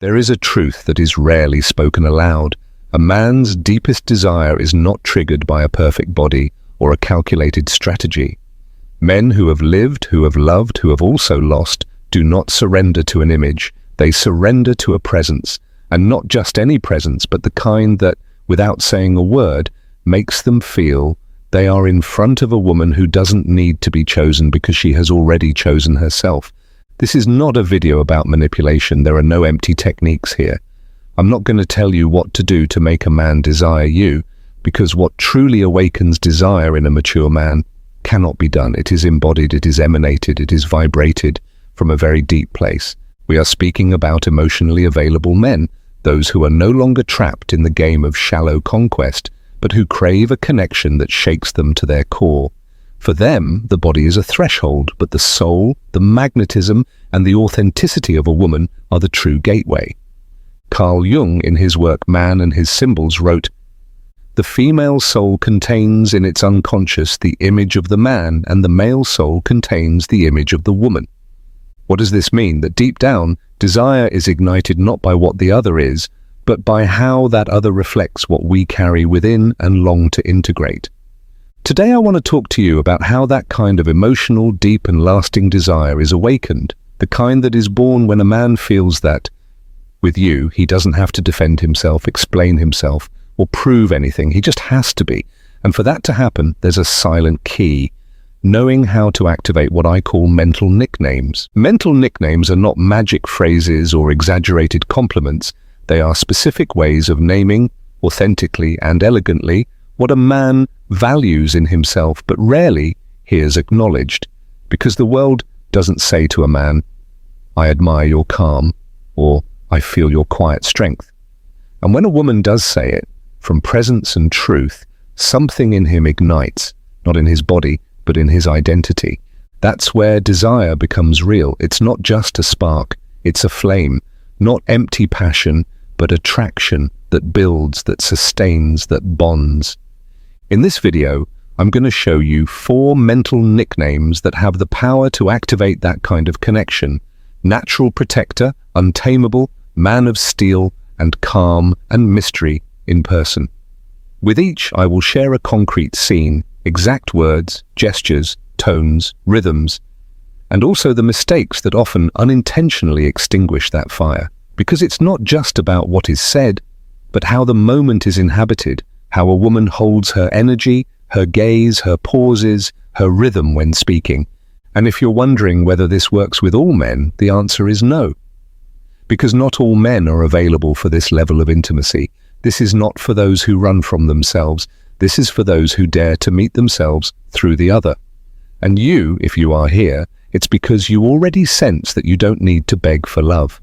There is a truth that is rarely spoken aloud. A man's deepest desire is not triggered by a perfect body or a calculated strategy. Men who have lived, who have loved, who have also lost, do not surrender to an image. They surrender to a presence, and not just any presence, but the kind that, without saying a word, makes them feel they are in front of a woman who doesn't need to be chosen because she has already chosen herself. This is not a video about manipulation. There are no empty techniques here. I'm not going to tell you what to do to make a man desire you, because what truly awakens desire in a mature man cannot be done. It is embodied, it is emanated, it is vibrated from a very deep place. We are speaking about emotionally available men, those who are no longer trapped in the game of shallow conquest, but who crave a connection that shakes them to their core. For them, the body is a threshold, but the soul, the magnetism, and the authenticity of a woman are the true gateway. Carl Jung, in his work Man and His Symbols, wrote, "The female soul contains in its unconscious the image of the man, and the male soul contains the image of the woman." What does this mean? That deep down, desire is ignited not by what the other is, but by how that other reflects what we carry within and long to integrate. Today I want to talk to you about how that kind of emotional, deep and lasting desire is awakened, the kind that is born when a man feels that, with you, he doesn't have to defend himself, explain himself, or prove anything. He just has to be. And for that to happen, there's a silent key: knowing how to activate what I call mental nicknames. Mental nicknames are not magic phrases or exaggerated compliments. They are specific ways of naming, authentically and elegantly, what a man values in himself but rarely hears acknowledged. Because the world doesn't say to a man, "I admire your calm," or "I feel your quiet strength." And when a woman does say it, from presence and truth, something in him ignites, not in his body, but in his identity. That's where desire becomes real. It's not just a spark, it's a flame, not empty passion, but attraction that builds, that sustains, that bonds. In this video, I'm going to show you 4 mental nicknames that have the power to activate that kind of connection: natural protector, untamable, man of steel, and calm and mystery in person. With each, I will share a concrete scene, exact words, gestures, tones, rhythms, and also the mistakes that often unintentionally extinguish that fire. Because it's not just about what is said, but how the moment is inhabited, how a woman holds her energy, her gaze, her pauses, her rhythm when speaking. And if you're wondering whether this works with all men, the answer is no. Because not all men are available for this level of intimacy. This is not for those who run from themselves. This is for those who dare to meet themselves through the other. And you, if you are here, it's because you already sense that you don't need to beg for love.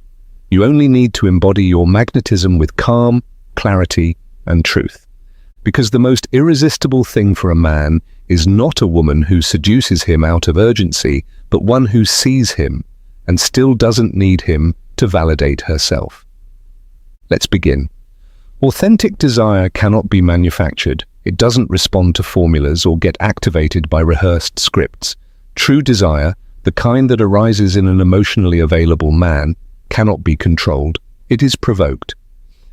You only need to embody your magnetism with calm, clarity, and truth. Because the most irresistible thing for a man is not a woman who seduces him out of urgency, but one who sees him and still doesn't need him to validate herself. Let's begin. Authentic desire cannot be manufactured. It doesn't respond to formulas or get activated by rehearsed scripts. True desire, the kind that arises in an emotionally available man, cannot be controlled. It is provoked.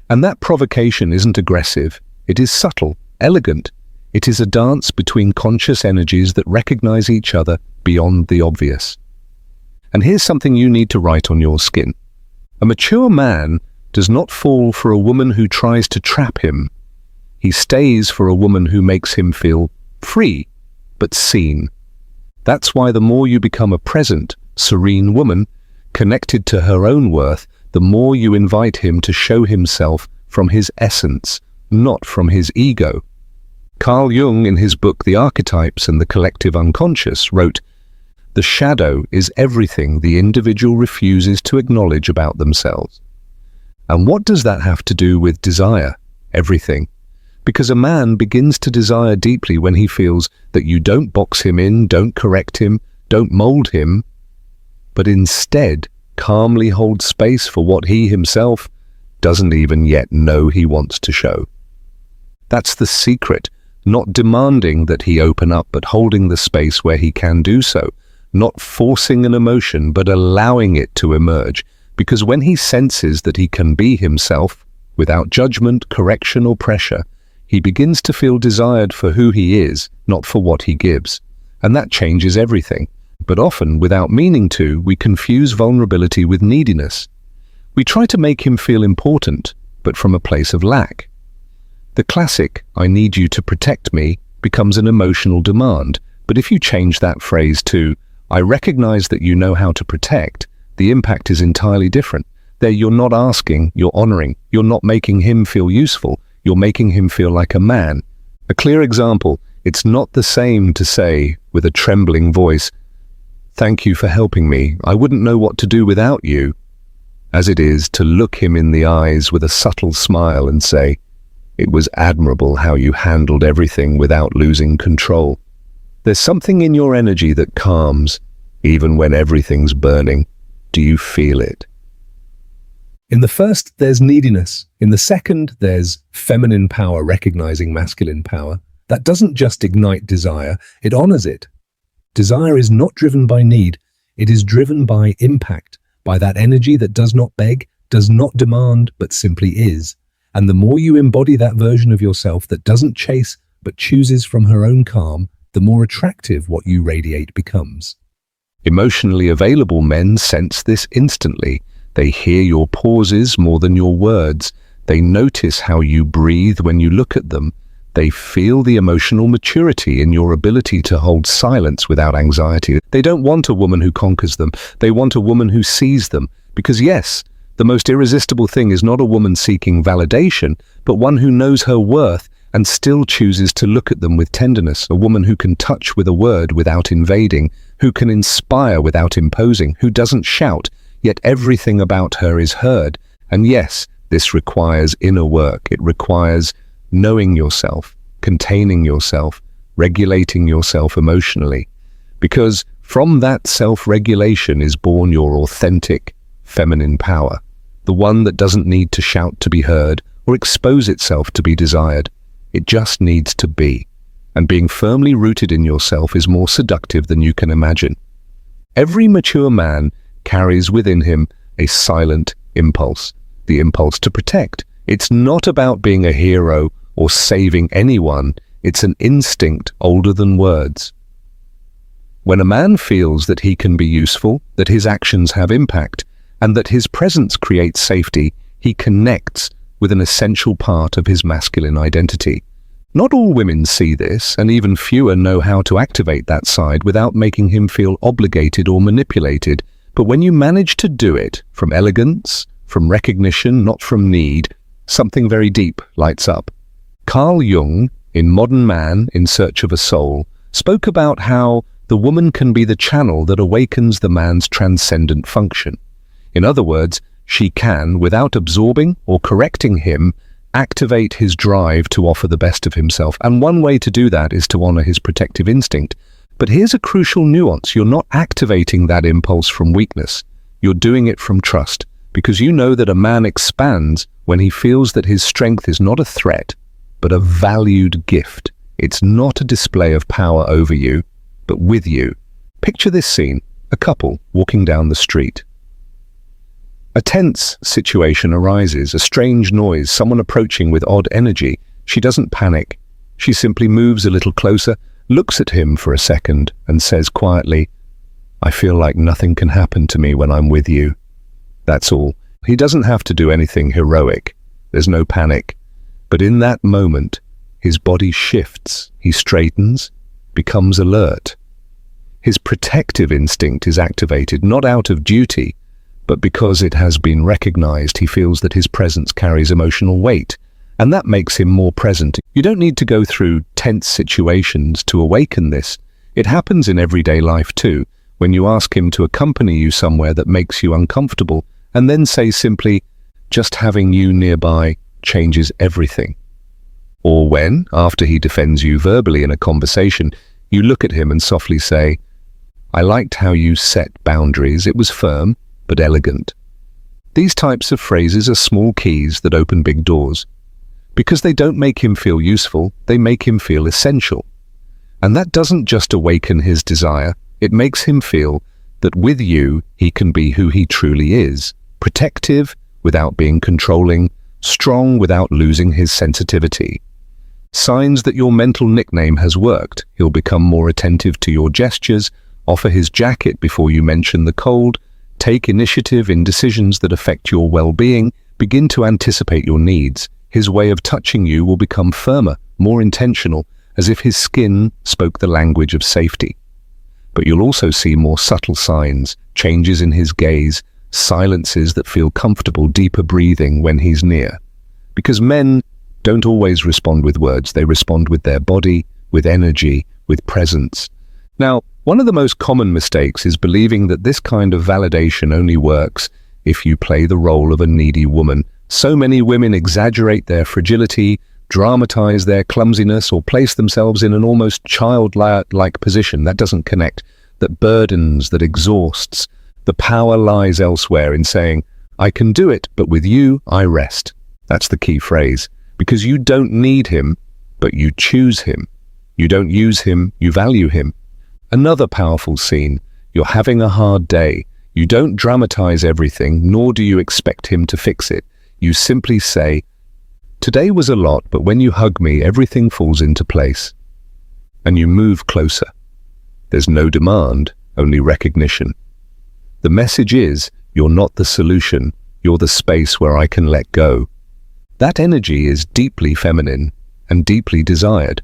And that provocation isn't aggressive. It is subtle, elegant. It is a dance between conscious energies that recognize each other beyond the obvious. And here's something you need to write on your skin. A mature man does not fall for a woman who tries to trap him. He stays for a woman who makes him feel free, but seen. That's why the more you become a present, serene woman, connected to her own worth, the more you invite him to show himself from his essence, not from his ego. Carl Jung, in his book The Archetypes and the Collective Unconscious, wrote, "The shadow is everything the individual refuses to acknowledge about themselves." And what does that have to do with desire? Everything. Because a man begins to desire deeply when he feels that you don't box him in, don't correct him, don't mold him, but instead calmly hold space for what he himself doesn't even yet know he wants to show. That's the secret, not demanding that he open up, but holding the space where he can do so, not forcing an emotion, but allowing it to emerge. because when he senses that he can be himself, without judgment, correction, or pressure, he begins to feel desired for who he is, not for what he gives. And that changes everything. But often, without meaning to, we confuse vulnerability with neediness. We try to make him feel important, but from a place of lack. The classic, "I need you to protect me," becomes an emotional demand. But if you change that phrase to, "I recognize that you know how to protect," the impact is entirely different. There you're not asking, you're honoring. You're not making him feel useful, you're making him feel like a man. A clear example, it's not the same to say, with a trembling voice, "Thank you for helping me. I wouldn't know what to do without you," as it is to look him in the eyes with a subtle smile and say, "It was admirable how you handled everything without losing control. There's something in your energy that calms, even when everything's burning. Do you feel it?" In the first, there's neediness. In the second, there's feminine power recognizing masculine power. That doesn't just ignite desire, it honors it. Desire is not driven by need, it is driven by impact, by that energy that does not beg, does not demand, but simply is. And the more you embody that version of yourself that doesn't chase, but chooses from her own calm, the more attractive what you radiate becomes. Emotionally available men sense this instantly. They hear your pauses more than your words. They notice how you breathe when you look at them. They feel the emotional maturity in your ability to hold silence without anxiety. They don't want a woman who conquers them. They want a woman who sees them. Because yes, the most irresistible thing is not a woman seeking validation, but one who knows her worth and still chooses to look at them with tenderness. A woman who can touch with a word without invading, who can inspire without imposing, who doesn't shout, yet everything about her is heard. And yes, this requires inner work. It requires knowing yourself, containing yourself, regulating yourself emotionally. Because from that self-regulation is born your authentic, feminine power, the one that doesn't need to shout to be heard or expose itself to be desired. It just needs to be. And being firmly rooted in yourself is more seductive than you can imagine. Every mature man carries within him a silent impulse, the impulse to protect. It's not about being a hero or saving anyone. It's an instinct older than words. When a man feels that he can be useful, that his actions have impact, and that his presence creates safety, he connects with an essential part of his masculine identity. Not all women see this, and even fewer know how to activate that side without making him feel obligated or manipulated. But when you manage to do it, from elegance, from recognition, not from need, something very deep lights up. Carl Jung, in Modern Man in Search of a Soul, spoke about how the woman can be the channel that awakens the man's transcendent function. In other words, she can, without absorbing or correcting him, activate his drive to offer the best of himself. And one way to do that is to honor his protective instinct. But here's a crucial nuance. You're not activating that impulse from weakness. You're doing it from trust, because you know that a man expands when he feels that his strength is not a threat, but a valued gift. It's not a display of power over you, but with you. Picture this scene, a couple walking down the street. A tense situation arises, a strange noise, someone approaching with odd energy. She doesn't panic. She simply moves a little closer, looks at him for a second, and says quietly, "I feel like nothing can happen to me when I'm with you." That's all. He doesn't have to do anything heroic. There's no panic. But in that moment, his body shifts. He straightens, becomes alert. His protective instinct is activated, not out of duty, but because it has been recognized. He feels that his presence carries emotional weight, and that makes him more present. You don't need to go through tense situations to awaken this. It happens in everyday life too, when you ask him to accompany you somewhere that makes you uncomfortable, and then say simply, "Just having you nearby changes everything." Or when, after he defends you verbally in a conversation, you look at him and softly say, "I liked how you set boundaries. It was firm, but elegant." These types of phrases are small keys that open big doors. Because they don't make him feel useful, they make him feel essential. And that doesn't just awaken his desire, it makes him feel that with you, he can be who he truly is, protective without being controlling, strong without losing his sensitivity. Signs that your mental nickname has worked. He'll become more attentive to your gestures, offer his jacket before you mention the cold, take initiative in decisions that affect your well-being, begin to anticipate your needs. His way of touching you will become firmer, more intentional, as if his skin spoke the language of safety. But you'll also see more subtle signs, changes in his gaze, silences that feel comfortable, deeper breathing when he's near. Because men don't always respond with words, they respond with their body, with energy, with presence. Now, one of the most common mistakes is believing that this kind of validation only works if you play the role of a needy woman. So many women exaggerate their fragility, dramatize their clumsiness, or place themselves in an almost childlike position that doesn't connect, that burdens, that exhausts. The power lies elsewhere in saying, I can do it, but with you, I rest. That's the key phrase. Because you don't need him, but you choose him. You don't use him, you value him. Another powerful scene. You're having a hard day. You don't dramatize everything, nor do you expect him to fix it. You simply say, today was a lot, but when you hug me, everything falls into place. And you move closer. There's no demand, only recognition. The message is, you're not the solution, you're the space where I can let go. That energy is deeply feminine and deeply desired.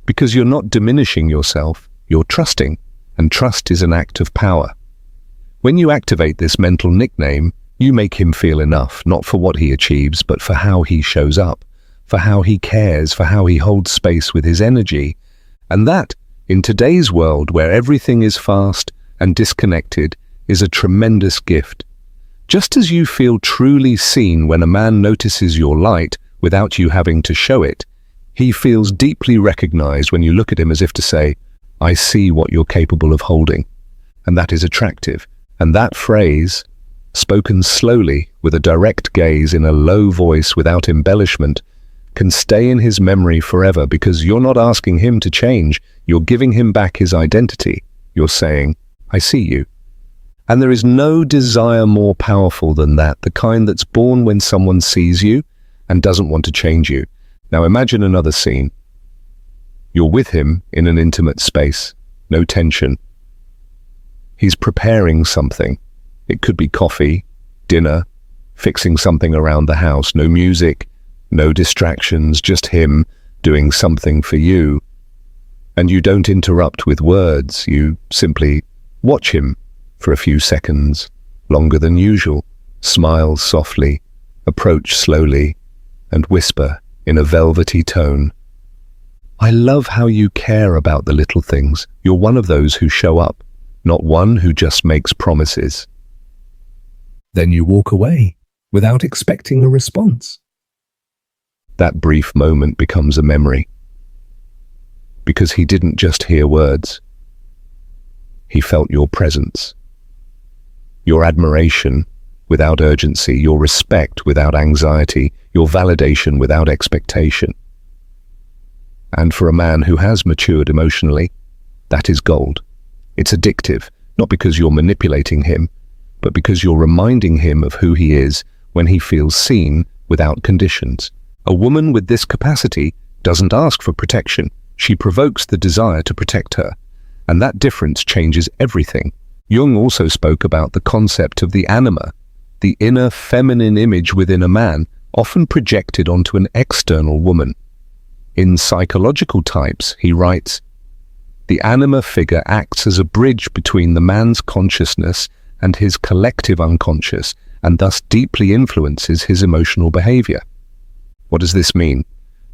Because you're not diminishing yourself, you're trusting, and trust is an act of power. When you activate this mental nickname, you make him feel enough, not for what he achieves, but for how he shows up, for how he cares, for how he holds space with his energy. And that, in today's world where everything is fast and disconnected, is a tremendous gift. Just as you feel truly seen when a man notices your light without you having to show it, he feels deeply recognized when you look at him as if to say, I see what you're capable of holding. And that is attractive. And that phrase, spoken slowly with a direct gaze in a low voice without embellishment, can stay in his memory forever because you're not asking him to change, you're giving him back his identity. You're saying, I see you. And there is no desire more powerful than that, the kind that's born when someone sees you and doesn't want to change you. Now imagine another scene. You're with him in an intimate space, no tension. He's preparing something. It could be coffee, dinner, fixing something around the house, no music, no distractions, just him doing something for you. And you don't interrupt with words, you simply watch him for a few seconds, longer than usual, smile softly, approach slowly, and whisper in a velvety tone, I love how you care about the little things. You're one of those who show up, not one who just makes promises. Then you walk away without expecting a response. That brief moment becomes a memory. Because he didn't just hear words. He felt your presence. Your admiration without urgency, your respect without anxiety, your validation without expectation. And for a man who has matured emotionally, that is gold. It's addictive, not because you're manipulating him, but because you're reminding him of who he is when he feels seen without conditions. A woman with this capacity doesn't ask for protection. She provokes the desire to protect her. And that difference changes everything. Jung also spoke about the concept of the anima, the inner feminine image within a man, often projected onto an external woman. In Psychological Types, he writes, the anima figure acts as a bridge between the man's consciousness and his collective unconscious, and thus deeply influences his emotional behavior. What does this mean?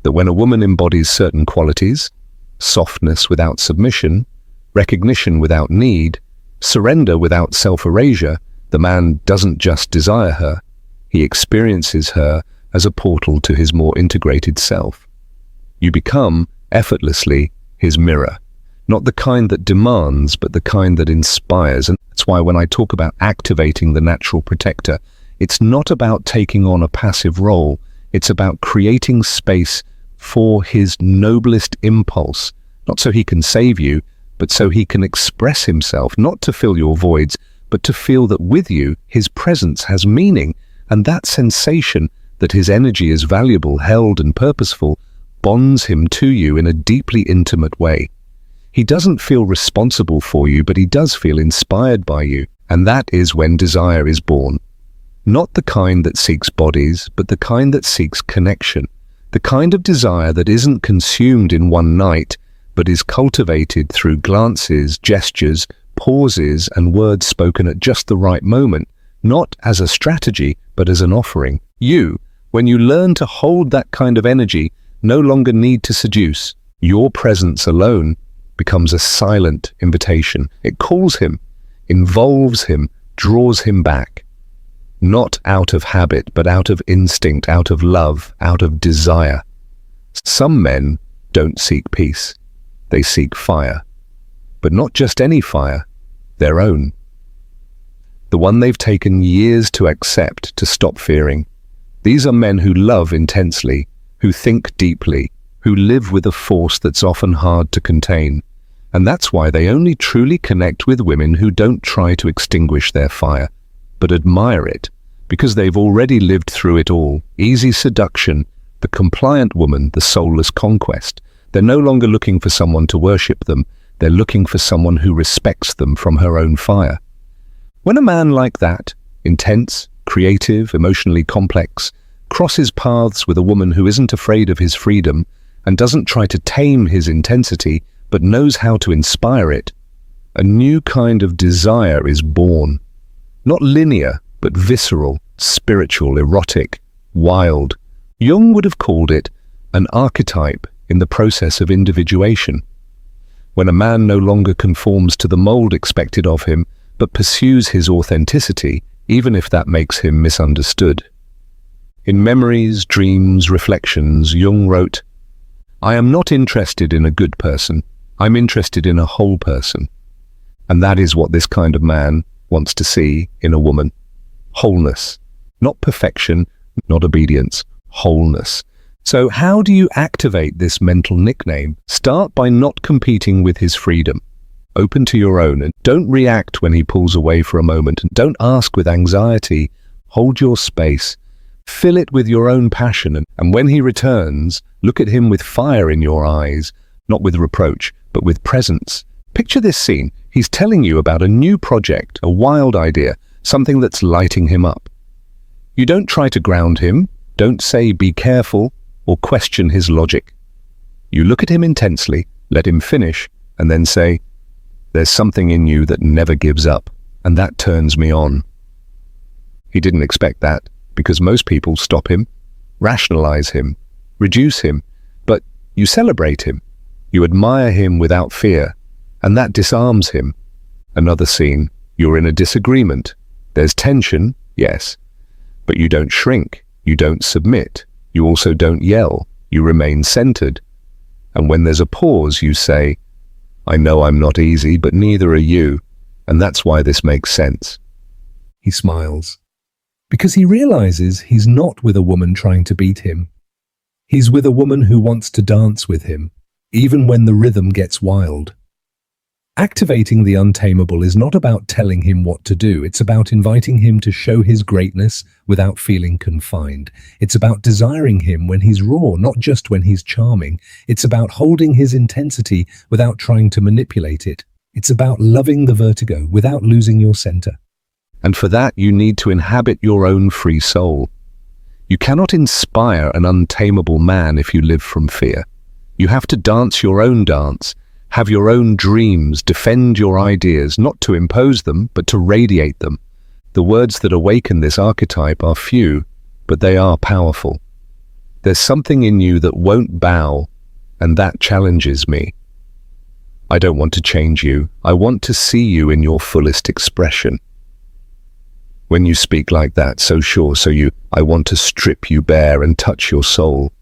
That when a woman embodies certain qualities, softness without submission, recognition without need, surrender without self-erasure, the man doesn't just desire her, he experiences her as a portal to his more integrated self. You become, effortlessly, his mirror. Not the kind that demands, but the kind that inspires. And that's why when I talk about activating the natural protector, it's not about taking on a passive role. It's about creating space for his noblest impulse, not so he can save you, but so he can express himself, not to fill your voids, but to feel that with you, his presence has meaning, and that sensation that his energy is valuable, held and purposeful bonds him to you in a deeply intimate way. He doesn't feel responsible for you, but he does feel inspired by you, and that is when desire is born. Not the kind that seeks bodies, but the kind that seeks connection. The kind of desire that isn't consumed in one night, but is cultivated through glances, gestures, pauses, and words spoken at just the right moment, not as a strategy, but as an offering. You, when you learn to hold that kind of energy, no longer need to seduce. Your presence alone becomes a silent invitation. It calls him, involves him, draws him back. Not out of habit, but out of instinct, out of love, out of desire. Some men don't seek peace. They seek fire. But not just any fire, their own. The one they've taken years to accept, to stop fearing. These are men who love intensely, who think deeply, who live with a force that's often hard to contain. And that's why they only truly connect with women who don't try to extinguish their fire, but admire it, because they've already lived through it all. Easy seduction, the compliant woman, the soulless conquest. They're no longer looking for someone to worship them. They're looking for someone who respects them from her own fire. When a man like that, intense, creative, emotionally complex, crosses paths with a woman who isn't afraid of his freedom and doesn't try to tame his intensity, but knows how to inspire it, a new kind of desire is born. Not linear, but visceral, spiritual, erotic, wild. Jung would have called it an archetype in the process of individuation. When a man no longer conforms to the mold expected of him, but pursues his authenticity, even if that makes him misunderstood. In Memories, Dreams, Reflections, Jung wrote, "I am not interested in a good person. I'm interested in a whole person." And that is what this kind of man wants to see in a woman. Wholeness. Not perfection, not obedience. Wholeness. So how do you activate this mental nickname? Start by not competing with his freedom. Open to your own, and don't react when he pulls away for a moment, and don't ask with anxiety. Hold your space. Fill it with your own passion, and when he returns, look at him with fire in your eyes, not with reproach, but with presence. Picture this scene. He's telling you about a new project, a wild idea, something that's lighting him up. You don't try to ground him, don't say be careful, or question his logic. You look at him intensely, let him finish, and then say, "There's something in you that never gives up, and that turns me on." He didn't expect that, because most people stop him, rationalize him, reduce him, but you celebrate him. You admire him without fear, and that disarms him. Another scene, you're in a disagreement. There's tension, yes, but you don't shrink, you don't submit, you also don't yell, you remain centered. And when there's a pause, you say, "I know I'm not easy, but neither are you, and that's why this makes sense." He smiles, because he realizes he's not with a woman trying to beat him. He's with a woman who wants to dance with him, even when the rhythm gets wild. Activating the untamable is not about telling him what to do. It's about inviting him to show his greatness without feeling confined. It's about desiring him when he's raw, not just when he's charming. It's about holding his intensity without trying to manipulate it. It's about loving the vertigo without losing your center. And for that, you need to inhabit your own free soul. You cannot inspire an untamable man if you live from fear. You have to dance your own dance, have your own dreams, defend your ideas, not to impose them, but to radiate them. The words that awaken this archetype are few, but they are powerful. There's something in you that won't bow, and that challenges me. I don't want to change you. I want to see you in your fullest expression. When you speak like that, so sure, I want to strip you bare and touch your soul,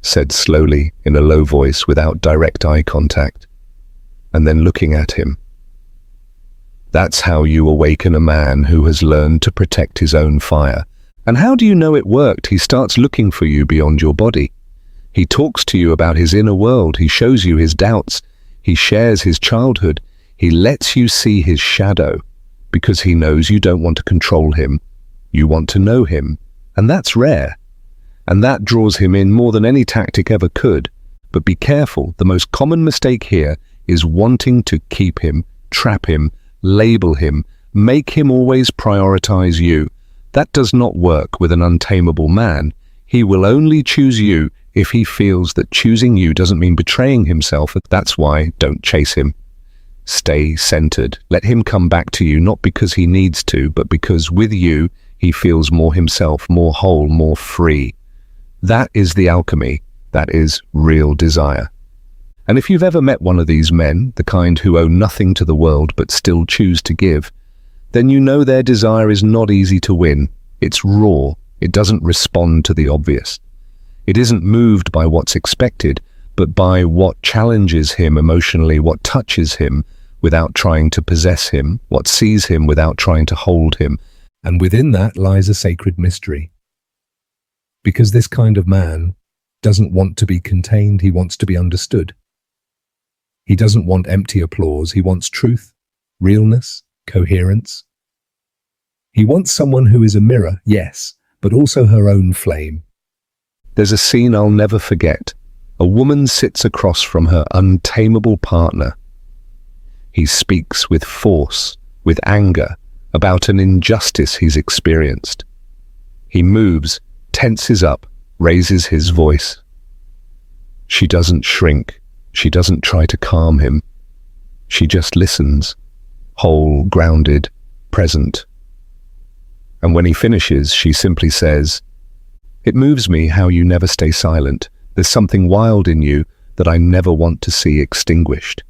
said slowly in a low voice without direct eye contact, and then looking at him. That's how you awaken a man who has learned to protect his own fire. And how do you know it worked? He starts looking for you beyond your body. He talks to you about his inner world. He shows you his doubts. He shares his childhood. He lets you see his shadow. because he knows you don't want to control him. You want to know him, and that's rare. And that draws him in more than any tactic ever could. But be careful, the most common mistake here is wanting to keep him, trap him, label him, make him always prioritize you. That does not work with an untamable man. He will only choose you if he feels that choosing you doesn't mean betraying himself. That's why don't chase him. Stay centered. Let him come back to you, not because he needs to, but because with you, he feels more himself, more whole, more free. That is the alchemy. That is real desire. And if you've ever met one of these men, the kind who owe nothing to the world but still choose to give, then you know their desire is not easy to win. It's raw. It doesn't respond to the obvious. It isn't moved by what's expected, but by what challenges him emotionally, what touches him without trying to possess him, what sees him without trying to hold him. And within that lies a sacred mystery. Because this kind of man doesn't want to be contained, he wants to be understood. He doesn't want empty applause, he wants truth, realness, coherence. He wants someone who is a mirror, yes, but also her own flame. There's a scene I'll never forget. A woman sits across from her untamable partner. He speaks with force, with anger, about an injustice he's experienced. He moves, tenses up, raises his voice. She doesn't shrink. She doesn't try to calm him. She just listens, whole, grounded, present. And when he finishes, she simply says, "It moves me how you never stay silent. There's something wild in you that I never want to see extinguished."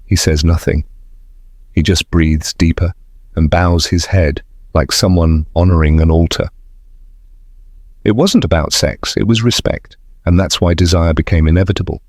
He says nothing. He just breathes deeper and bows his head like someone honoring an altar. It wasn't about sex, it was respect, and that's why desire became inevitable.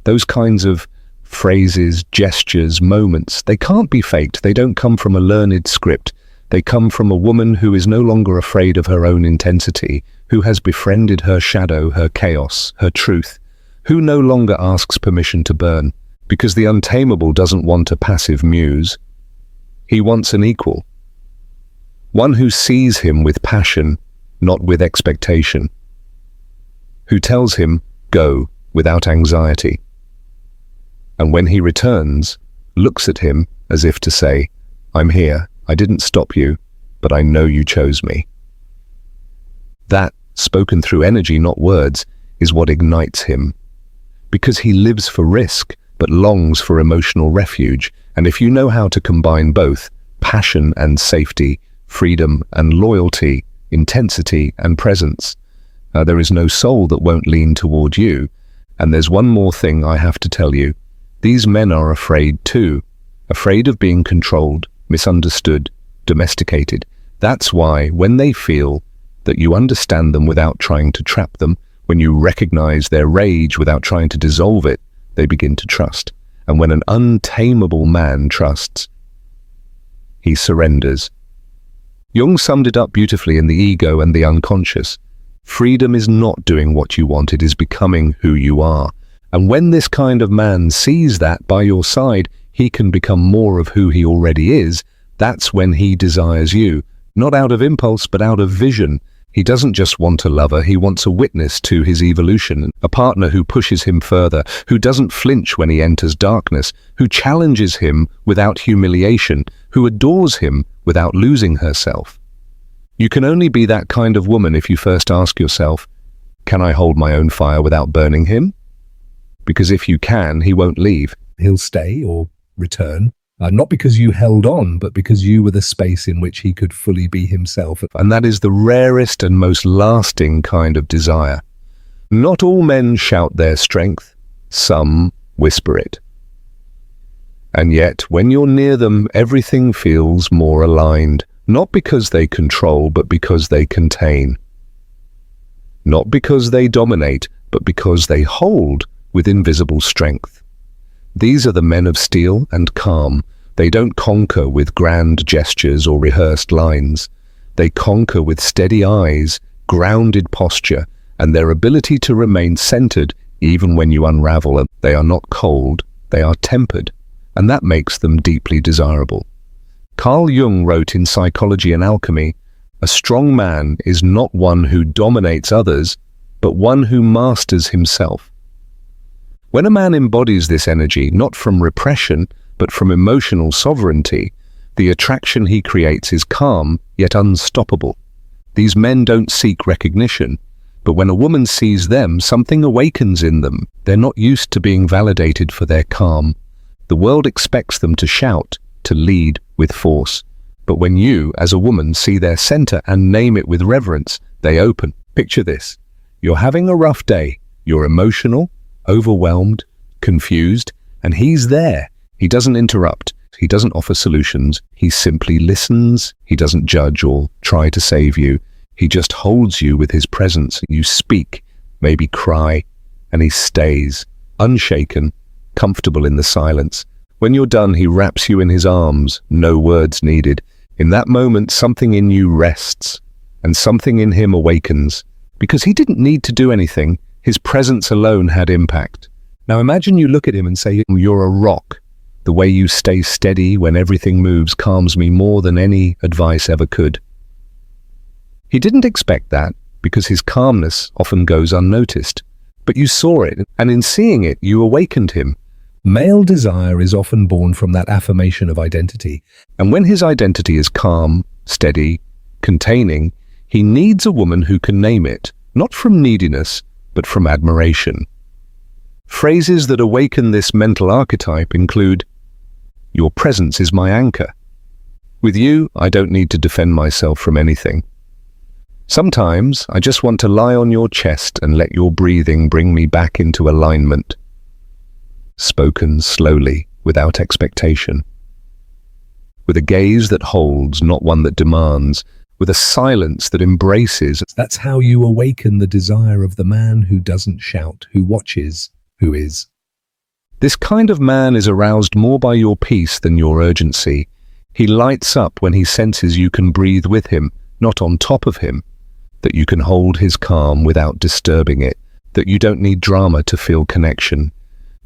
Those kinds of phrases, gestures, moments, they can't be faked. They don't come from a learned script. They come from a woman who is no longer afraid of her own intensity, who has befriended her shadow, her chaos, her truth, who no longer asks permission to burn, because the untamable doesn't want a passive muse. He wants an equal, one who sees him with passion, not with expectation, who tells him, "Go," without anxiety. And when he returns, looks at him as if to say, "I'm here, I didn't stop you, but I know you chose me." That, spoken through energy, not words, is what ignites him. Because he lives for risk, but longs for emotional refuge. And if you know how to combine both, passion and safety, freedom and loyalty, intensity and presence, there is no soul that won't lean toward you. And there's one more thing I have to tell you. These men are afraid too, afraid of being controlled, misunderstood, domesticated. That's why when they feel that you understand them without trying to trap them, when you recognize their rage without trying to dissolve it, they begin to trust. And when an untamable man trusts, he surrenders. Jung summed it up beautifully in The Ego and the Unconscious. Freedom is not doing what you want, it is becoming who you are. And when this kind of man sees that by your side, he can become more of who he already is. That's when he desires you, not out of impulse, but out of vision. He doesn't just want a lover, he wants a witness to his evolution, a partner who pushes him further, who doesn't flinch when he enters darkness, who challenges him without humiliation, who adores him without losing herself. You can only be that kind of woman if you first ask yourself, can I hold my own fire without burning him? Because if you can, he won't leave. He'll stay or return, not because you held on, but because you were the space in which he could fully be himself. And that is the rarest and most lasting kind of desire. Not all men shout their strength, some whisper it. And yet, when you're near them, everything feels more aligned, not because they control, but because they contain. Not because they dominate, but because they hold with invisible strength. These are the men of steel and calm. They don't conquer with grand gestures or rehearsed lines. They conquer with steady eyes, grounded posture, and their ability to remain centered even when you unravel. They are not cold, they are tempered, and that makes them deeply desirable. Carl Jung wrote in Psychology and Alchemy, "A strong man is not one who dominates others, but one who masters himself." When a man embodies this energy, not from repression, but from emotional sovereignty, the attraction he creates is calm, yet unstoppable. These men don't seek recognition, but when a woman sees them, something awakens in them. They're not used to being validated for their calm. The world expects them to shout, to lead with force. But when you, as a woman, see their center and name it with reverence, they open. Picture this. You're having a rough day. You're emotional, overwhelmed, confused, and he's there. He doesn't interrupt. He doesn't offer solutions. He simply listens. He doesn't judge or try to save you. He just holds you with his presence. You speak, maybe cry, and he stays, unshaken, comfortable in the silence. When you're done, he wraps you in his arms, no words needed. In that moment, something in you rests, and something in him awakens. Because he didn't need to do anything, his presence alone had impact. Now imagine you look at him and say, "You're a rock. The way you stay steady when everything moves calms me more than any advice ever could." He didn't expect that, because his calmness often goes unnoticed. But you saw it, and in seeing it, you awakened him. Male desire is often born from that affirmation of identity. And when his identity is calm, steady, containing, he needs a woman who can name it, not from neediness, but from admiration. Phrases that awaken this mental archetype include, "Your presence is my anchor." "With you, I don't need to defend myself from anything." "Sometimes, I just want to lie on your chest and let your breathing bring me back into alignment." Spoken slowly, without expectation. With a gaze that holds, not one that demands. With a silence that embraces. That's how you awaken the desire of the man who doesn't shout, who watches, who is. This kind of man is aroused more by your peace than your urgency. He lights up when he senses you can breathe with him, not on top of him. That you can hold his calm without disturbing it. That you don't need drama to feel connection.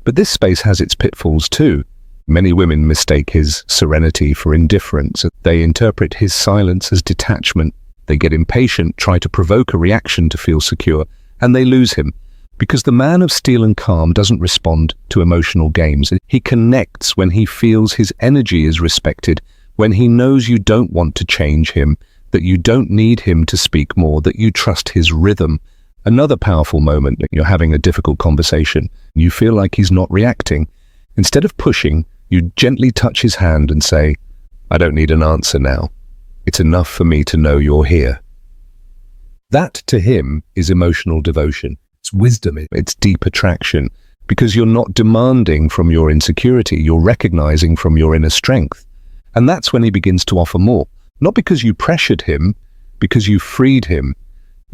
But this space has its pitfalls too. Many women mistake his serenity for indifference. They interpret his silence as detachment. They get impatient, try to provoke a reaction to feel secure, and they lose him. Because the man of steel and calm doesn't respond to emotional games. He connects when he feels his energy is respected, when he knows you don't want to change him, that you don't need him to speak more, that you trust his rhythm. Another powerful moment that you're having a difficult conversation. You feel like he's not reacting. Instead of pushing, you gently touch his hand and say, "I don't need an answer now. It's enough for me to know you're here." That, to him, is emotional devotion. It's wisdom, it's deep attraction. Because you're not demanding from your insecurity, you're recognizing from your inner strength. And that's when he begins to offer more. Not because you pressured him, because you freed him.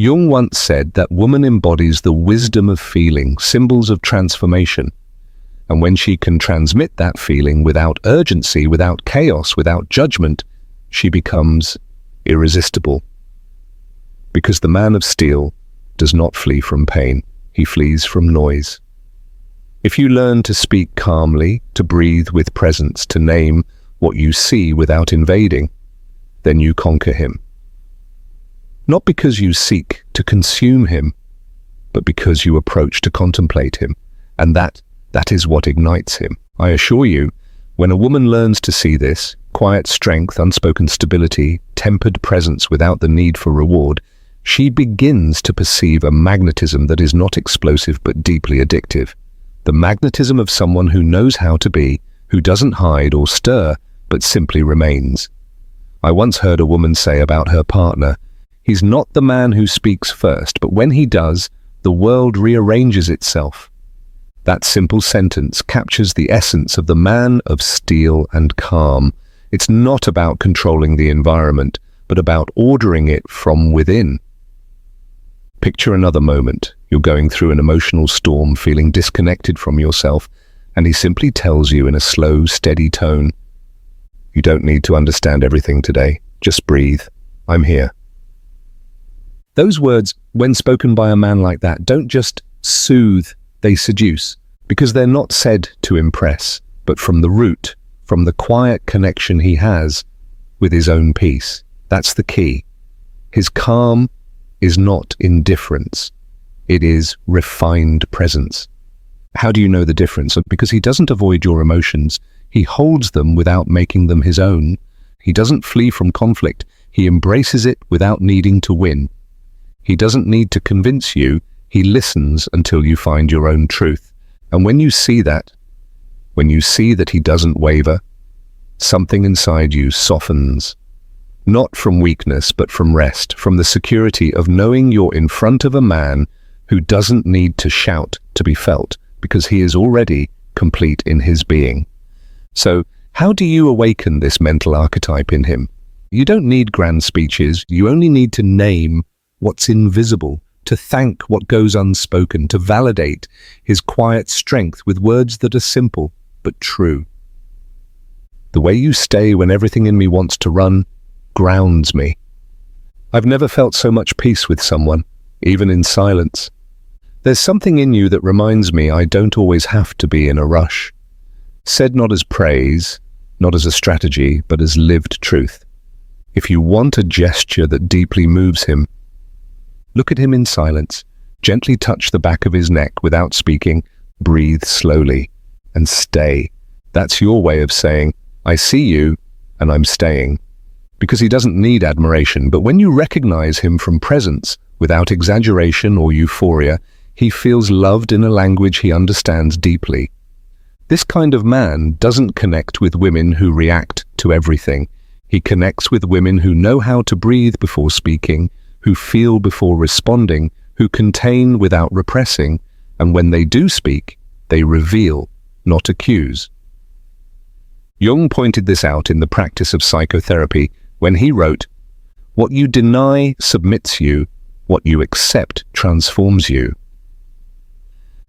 Jung once said that woman embodies the wisdom of feeling, symbols of transformation. And when she can transmit that feeling without urgency, without chaos, without judgment, she becomes irresistible. Because the man of steel does not flee from pain, he flees from noise. If you learn to speak calmly, to breathe with presence, to name what you see without invading, then you conquer him. Not because you seek to consume him, but because you approach to contemplate him. And that is what ignites him. I assure you, when a woman learns to see this, quiet strength, unspoken stability, tempered presence without the need for reward, she begins to perceive a magnetism that is not explosive but deeply addictive. The magnetism of someone who knows how to be, who doesn't hide or stir, but simply remains. I once heard a woman say about her partner, "He's not the man who speaks first, but when he does, the world rearranges itself." That simple sentence captures the essence of the man of steel and calm. It's not about controlling the environment, but about ordering it from within. Picture another moment. You're going through an emotional storm, feeling disconnected from yourself, and he simply tells you in a slow, steady tone, "You don't need to understand everything today. Just breathe. I'm here." Those words, when spoken by a man like that, don't just soothe, they seduce, because they're not said to impress, but from the root, from the quiet connection he has, with his own peace. That's the key. His calm is not indifference. It is refined presence. How do you know the difference? Because he doesn't avoid your emotions. He holds them without making them his own. He doesn't flee from conflict. He embraces it without needing to win. He doesn't need to convince you. He listens until you find your own truth. And when you see that he doesn't waver, something inside you softens. Not from weakness, but from rest, from the security of knowing you're in front of a man who doesn't need to shout to be felt, because he is already complete in his being. So, how do you awaken this mental archetype in him? You don't need grand speeches. You only need to name what's invisible, to thank what goes unspoken, to validate his quiet strength with words that are simple but true. The way you stay when everything in me wants to run grounds me. I've never felt so much peace with someone, even in silence. There's something in you that reminds me I don't always have to be in a rush. Said not as praise, not as a strategy, but as lived truth. If you want a gesture that deeply moves him, look at him in silence, gently touch the back of his neck without speaking, breathe slowly, and stay. That's your way of saying, I see you, and I'm staying. Because he doesn't need admiration, but when you recognize him from presence, without exaggeration or euphoria, he feels loved in a language he understands deeply. This kind of man doesn't connect with women who react to everything. He connects with women who know how to breathe before speaking, who feel before responding, who contain without repressing, and when they do speak, they reveal, not accuse. Jung pointed this out in the practice of psychotherapy when he wrote, "What you deny submits you, what you accept transforms you."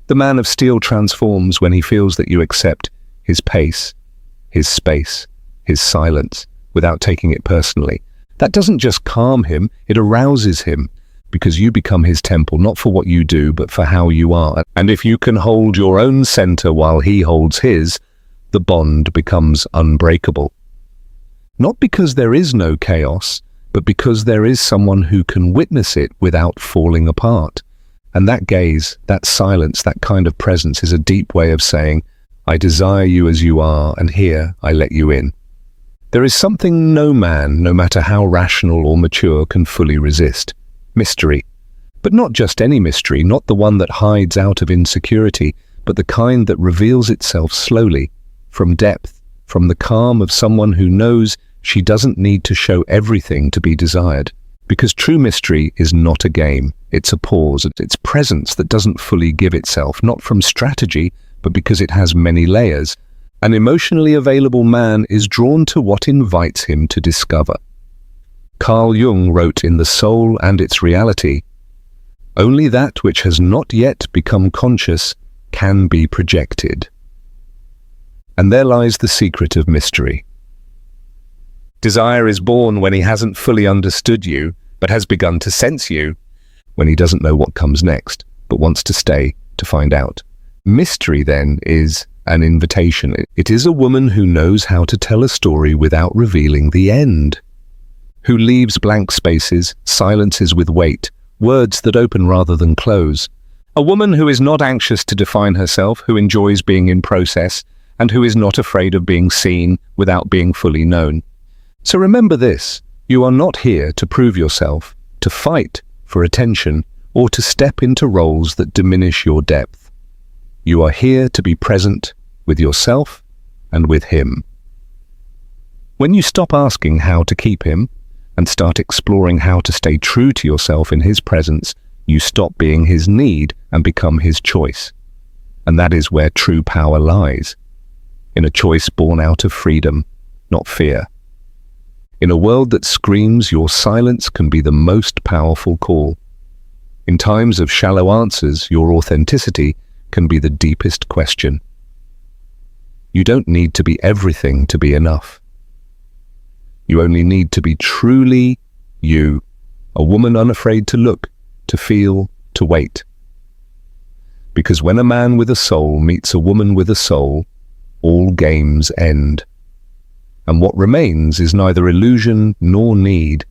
The man of steel transforms when he feels that you accept his pace, his space, his silence, without taking it personally. That doesn't just calm him, it arouses him, because you become his temple, not for what you do, but for how you are. And if you can hold your own center while he holds his, the bond becomes unbreakable. Not because there is no chaos, but because there is someone who can witness it without falling apart. And that gaze, that silence, that kind of presence is a deep way of saying, I desire you as you are, and here I let you in. There is something no man, no matter how rational or mature, can fully resist. Mystery. But not just any mystery, not the one that hides out of insecurity, but the kind that reveals itself slowly, from depth, from the calm of someone who knows she doesn't need to show everything to be desired. Because true mystery is not a game, it's a pause, it's presence that doesn't fully give itself, not from strategy, but because it has many layers. An emotionally available man is drawn to what invites him to discover. Carl Jung wrote in The Soul and Its Reality, "Only that which has not yet become conscious can be projected." And there lies the secret of mystery. Desire is born when he hasn't fully understood you, but has begun to sense you, when he doesn't know what comes next, but wants to stay to find out. Mystery, then, is an invitation. It is a woman who knows how to tell a story without revealing the end, who leaves blank spaces, silences with weight, words that open rather than close. A woman who is not anxious to define herself, who enjoys being in process, and who is not afraid of being seen without being fully known. So remember this, you are not here to prove yourself, to fight for attention, or to step into roles that diminish your depth. You are here to be present with yourself and with him. When you stop asking how to keep him and start exploring how to stay true to yourself in his presence, you stop being his need and become his choice. And that is where true power lies, in a choice born out of freedom, not fear. In a world that screams, your silence can be the most powerful call. In times of shallow answers, your authenticity can be the deepest question. You don't need to be everything to be enough. You only need to be truly you, a woman unafraid to look, to feel, to wait. Because when a man with a soul meets a woman with a soul, all games end. And what remains is neither illusion nor need,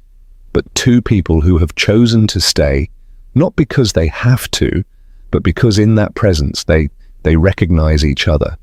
but two people who have chosen to stay, not because they have to, but because in that presence they recognize each other.